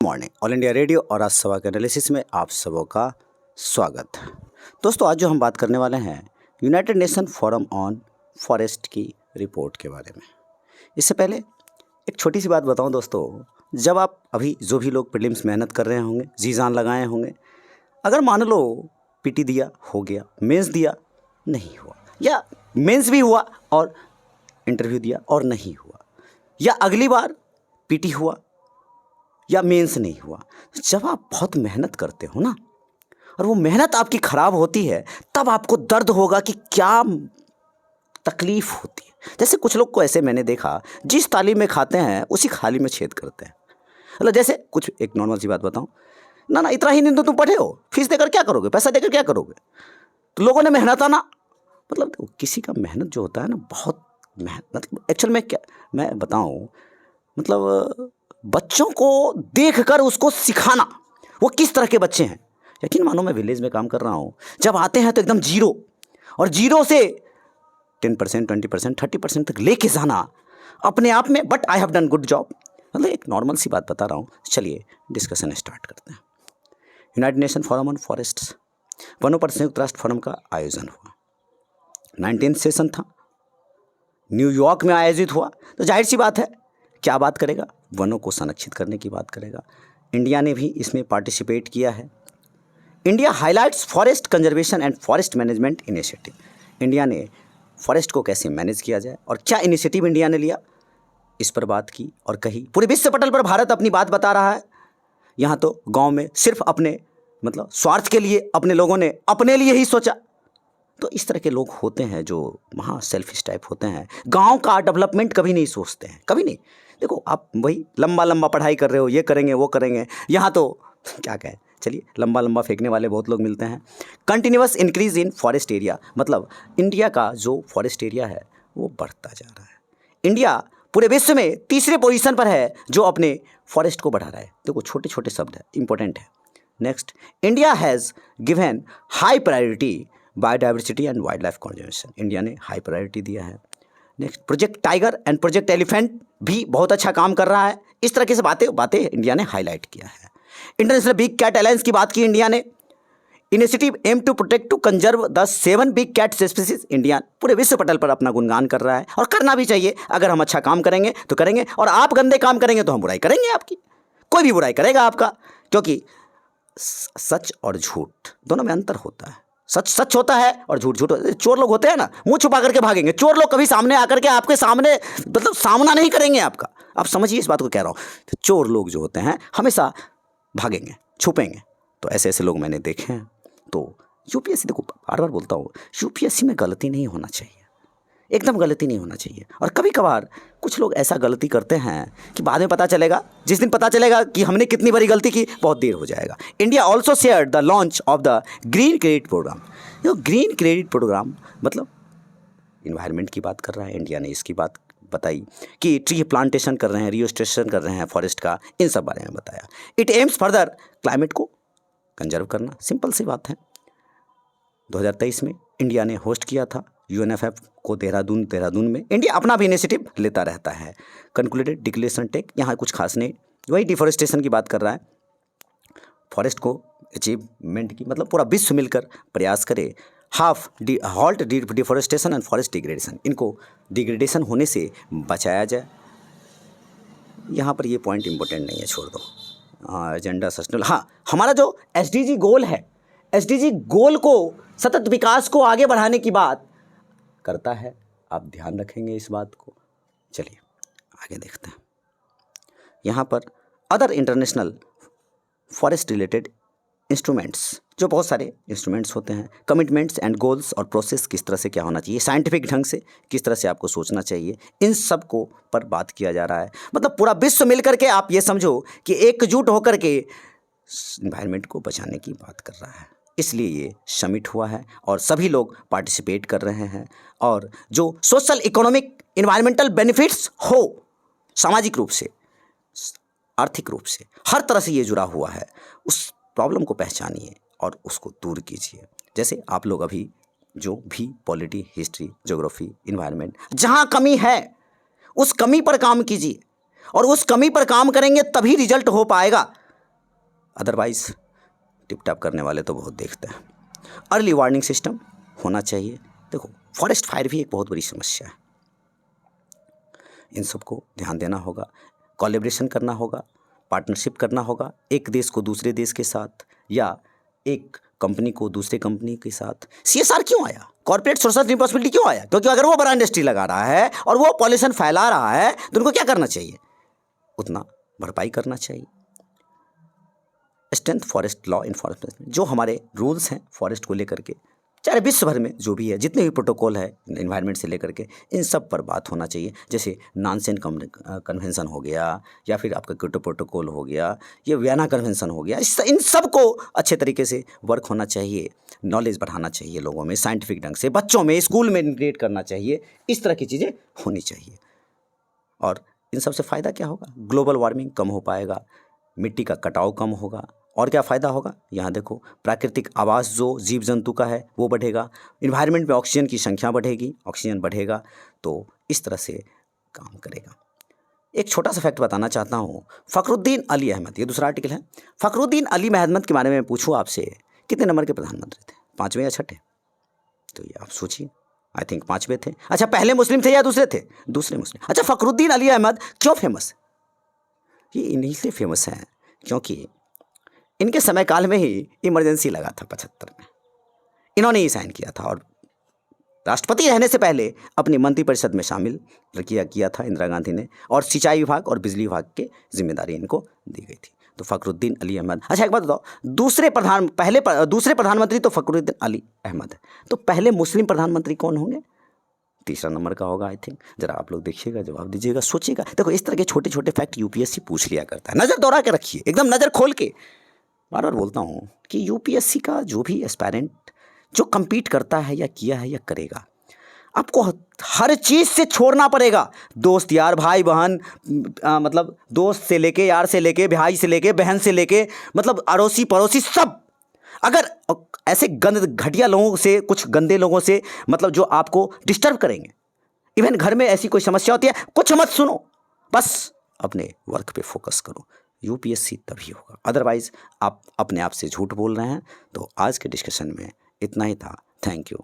Morning all India radio और आज सभा के एनालिसिस में आप सबों का स्वागत। दोस्तों, आज जो हम बात करने वाले हैं United nation forum on forest की रिपोर्ट के बारे में। इससे पहले एक छोटी सी बात बताऊं दोस्तों, जब आप अभी जो भी लोग प्रीलिम्स मेहनत कर रहे होंगे, जी जान लगाए होंगे, अगर मान लो पीटी दिया हो गया, मेंस दिया नहीं हुआ, या मेंस भी हुआ और इंटरव्यू दिया और नहीं हुआ, या अगली बार पीटी हुआ या मेंस नहीं हुआ, जब आप बहुत मेहनत करते हो ना और वो मेहनत आपकी ख़राब होती है, तब आपको दर्द होगा कि क्या तकलीफ़ होती है। जैसे कुछ लोग को ऐसे मैंने देखा, जिस थाली में खाते हैं उसी थाली में छेद करते हैं। मतलब जैसे कुछ एक नॉर्मल सी बात बताऊं ना, इतना ही नहीं तो तुम पढ़े हो, फीस देकर क्या करोगे, पैसा देकर क्या करोगे। तो लोगों ने मेहनत आना मतलब किसी का मेहनत जो होता है ना, बहुत मेहनत, मतलब एक्चुअल में क्या मैं बताऊं, मतलब बच्चों को देखकर उसको सिखाना, वो किस तरह के बच्चे हैं। यकीन मानो, मैं विलेज में काम कर रहा हूँ, जब आते हैं तो एकदम जीरो, और जीरो से 10%, 20%, 30% तक लेके जाना अपने आप में, but I have done good job. मतलब एक नॉर्मल सी बात बता रहा हूँ। चलिए डिस्कशन स्टार्ट करते हैं। United nation forum on forests, वनों पर संयुक्त राष्ट्र फोरम का आयोजन हुआ। 19th सेशन था, न्यूयॉर्क में आयोजित हुआ। तो जाहिर सी बात है, क्या बात करेगा, वनों को संरक्षित करने की बात करेगा। इंडिया ने भी इसमें पार्टिसिपेट किया है। India highlights forest conservation and forest management initiative. India ने फॉरेस्ट को कैसे मैनेज किया जाए और क्या इनिशिएटिव इंडिया ने लिया, इस पर बात की और कही। पूरे विश्व पटल पर भारत अपनी बात बता रहा है। यहाँ तो गांव में सिर्फ अपने मतलब स्वार्थ के लिए अपने लोगों ने अपने लिए ही सोचा। तो इस तरह के लोग होते हैं जो महा सेल्फिश टाइप होते हैं। गांव का डेवलपमेंट कभी नहीं सोचते हैं, कभी नहीं। देखो, आप वही लंबा पढ़ाई कर रहे हो, ये करेंगे वो करेंगे, यहाँ तो क्या कहें, चलिए लंबा फेंकने वाले बहुत लोग मिलते हैं। Continuous increase in forest area, मतलब इंडिया का जो फॉरेस्ट एरिया है वो बढ़ता जा रहा है। इंडिया पूरे विश्व में तीसरे पोजीशन पर है जो अपने फॉरेस्ट को बढ़ा रहा है। देखो, छोटे छोटे शब्द है, इंपॉर्टेंट है। Next, India has given high priority biodiversity and wild life conservation. India ने हाई प्रायोरिटी दिया है। Next, project tiger and project elephant भी बहुत अच्छा काम कर रहा है। इस तरह की से बातें इंडिया ने हाईलाइट किया है। इंटरनेशनल बिग कैट अलायंस की बात की इंडिया ने। Initiative aim to protect to conserve the 7 big cat species. India पूरे विश्व पटल पर अपना गुणगान कर रहा है, और करना भी चाहिए। अगर हम अच्छा काम करेंगे तो करेंगे, और आप गंदे काम करेंगे तो हम बुराई करेंगे आपकी। कोई भी बुराई करेगा आपका, क्योंकि सच और झूठ दोनों में अंतर होता है। सच सच होता है और झूठ झूठ होता है। चोर लोग होते हैं ना, मुंह छुपा करके भागेंगे। चोर लोग कभी सामने आकर के आपके सामने मतलब सामना नहीं करेंगे आपका। आप समझिए इस बात को कह रहा हूँ। तो चोर लोग जो होते हैं हमेशा भागेंगे, छुपेंगे। तो ऐसे ऐसे लोग मैंने देखे हैं। तो यूपीएससी, देखो बार बार बोलता हूँ, यूपीएससी में गलती नहीं होना चाहिए, एकदम गलती नहीं होना चाहिए। और कभी कभार कुछ लोग ऐसा गलती करते हैं कि बाद में पता चलेगा, जिस दिन पता चलेगा कि हमने कितनी बड़ी गलती की, बहुत देर हो जाएगा। India also share the launch of the green credit programme. जो ग्रीन क्रेडिट प्रोग्राम मतलब इन्वायरमेंट की बात कर रहा है। इंडिया ने इसकी बात बताई कि ट्री प्लांटेशन कर रहे हैं, रियोस्टेशन कर रहे हैं फॉरेस्ट का, इन सब बारे में बताया। इट एम्स फर्दर क्लाइमेट को कंजर्व करना, सिंपल सी बात है। 2023 में इंडिया ने होस्ट किया था यूएनएफएफ को देहरादून में। इंडिया अपना भी इनिशिएटिव लेता रहता है। कंक्लूडेड डिक्लेरेशन टेक, यहाँ कुछ खास नहीं, वही डिफॉरेस्टेशन की बात कर रहा है। फॉरेस्ट को अचीवमेंट की मतलब पूरा विश्व मिलकर प्रयास करे। Halt deforestation and forest degradation, इनको डिग्रेडेशन होने से बचाया जाए। यहाँ पर ये पॉइंट इंपॉर्टेंट नहीं है, छोड़ दो। एजेंडा सस्टेनेबल, हाँ, हमारा जो एसडीजी गोल है, एसडीजी गोल को, सतत विकास को आगे बढ़ाने की बात करता है। आप ध्यान रखेंगे इस बात को। चलिए आगे देखते हैं। यहाँ पर other international forest related instruments, जो बहुत सारे इंस्ट्रूमेंट्स होते हैं, कमिटमेंट्स एंड गोल्स और प्रोसेस किस तरह से क्या होना चाहिए, साइंटिफिक ढंग से किस तरह से आपको सोचना चाहिए, इन सब को पर बात किया जा रहा है। मतलब पूरा विश्व मिलकर के, आप ये समझो कि एकजुट होकर के एनवायरनमेंट को बचाने की बात कर रहा है। इसलिए ये समिट हुआ है और सभी लोग पार्टिसिपेट कर रहे हैं। और जो सोशल इकोनॉमिक इन्वायरमेंटल बेनिफिट्स हो, सामाजिक रूप से, आर्थिक रूप से, हर तरह से ये जुड़ा हुआ है, उस प्रॉब्लम को पहचानिए और उसको दूर कीजिए। जैसे आप लोग अभी जो भी पॉलिटी, हिस्ट्री, ज्योग्राफी, इन्वायरमेंट, जहाँ कमी है उस कमी पर काम कीजिए, और उस कमी पर काम करेंगे तभी रिजल्ट हो पाएगा। अदरवाइज़ टिप टॉप करने वाले तो बहुत देखते हैं। अर्ली वार्निंग सिस्टम होना चाहिए। देखो, फॉरेस्ट फायर भी एक बहुत बड़ी समस्या है, इन सबको ध्यान देना होगा, कोलैबोरेशन करना होगा, पार्टनरशिप करना होगा, एक देश को दूसरे देश के साथ या एक कंपनी को दूसरे कंपनी के साथ। CSR क्यों आया, कॉर्पोरेट सोशल रिस्पॉन्सिबिलिटी क्यों आया? क्योंकि अगर वो बड़ा इंडस्ट्री लगा रहा है और वो पॉल्यूशन फैला रहा है तो उनको क्या करना चाहिए? उतना भरपाई करना चाहिए। स्ट्रेंथ फॉरेस्ट लॉ इन्फोर्समेंट, जो हमारे रूल्स हैं फॉरेस्ट को लेकर के, चाहे विश्व भर में जो भी है, जितने भी प्रोटोकॉल है एनवायरनमेंट से लेकर के, इन सब पर बात होना चाहिए। जैसे नानसेन कन्वेंशन हो गया, या फिर आपका क्योटो प्रोटोकॉल हो गया, ये वियना कन्वेंशन हो गया, इन सब को अच्छे तरीके से वर्क होना चाहिए। नॉलेज बढ़ाना चाहिए लोगों में, साइंटिफिक ढंग से बच्चों में, स्कूल में इंटीग्रेट करना चाहिए। इस तरह की चीज़ें होनी चाहिए। और इन सब से फ़ायदा क्या होगा? ग्लोबल वार्मिंग कम हो पाएगा, मिट्टी का कटाव कम होगा, और क्या फ़ायदा होगा? यहाँ देखो, प्राकृतिक आवास जो जीव जंतु का है वो बढ़ेगा, इन्वायरमेंट में ऑक्सीजन की संख्या बढ़ेगी, ऑक्सीजन बढ़ेगा तो इस तरह से काम करेगा। एक छोटा सा फैक्ट बताना चाहता हूँ। फ़खरुद्दीन अली अहमद, ये दूसरा आर्टिकल है। फ़खरुद्दीन अली अहमद के बारे में पूछूँ आपसे, कितने नंबर के प्रधानमंत्री थे? 5वें या 6ठे? तो ये आप सोचिए, आई थिंक 5वें थे। अच्छा, पहले मुस्लिम थे या दूसरे थे? दूसरे मुस्लिम। अच्छा, फ़खरुद्दीन अली अहमद क्यों फेमस? ये इन्हीं से फेमस हैं क्योंकि इनके समय काल में ही इमरजेंसी लगा था 75 में, इन्होंने ही साइन किया था, और राष्ट्रपति रहने से पहले अपनी मंत्रिपरिषद में शामिल किया था इंदिरा गांधी ने, और सिंचाई विभाग और बिजली विभाग की जिम्मेदारी इनको दी गई थी। तो फ़खरुद्दीन अली अहमद। अच्छा, एक बात बताओ, दूसरे प्रधानमंत्री तो फ़खरुद्दीन अली अहमद है, तो पहले मुस्लिम प्रधानमंत्री कौन होंगे? तीसरा नंबर का होगा आई थिंक। जरा आप लोग देखिएगा, जवाब दीजिएगा, सोचिएगा। देखो, इस तरह के छोटे छोटे फैक्ट UPSC पूछ लिया करता है, नज़र दौड़ा के रखिए, एकदम नज़र खोल के। बार बार बोलता हूँ कि UPSC का जो भी एस्पायरेंट जो compete करता है या किया है या करेगा, आपको हर चीज़ से छोड़ना पड़ेगा। दोस्त यार, भाई बहन, मतलब दोस्त से लेके, यार से लेके, भाई से लेके, बहन से लेके, मतलब अड़ोसी पड़ोसी सब। अगर ऐसे घटिया लोगों से, कुछ गंदे लोगों से, मतलब जो आपको डिस्टर्ब करेंगे, इवन घर में ऐसी कोई समस्या होती है, कुछ मत सुनो, बस अपने वर्क पे फोकस करो। UPSC तभी होगा, अदरवाइज़ आप अपने आप से झूठ बोल रहे हैं। तो आज के डिस्कशन में इतना ही था। Thank you.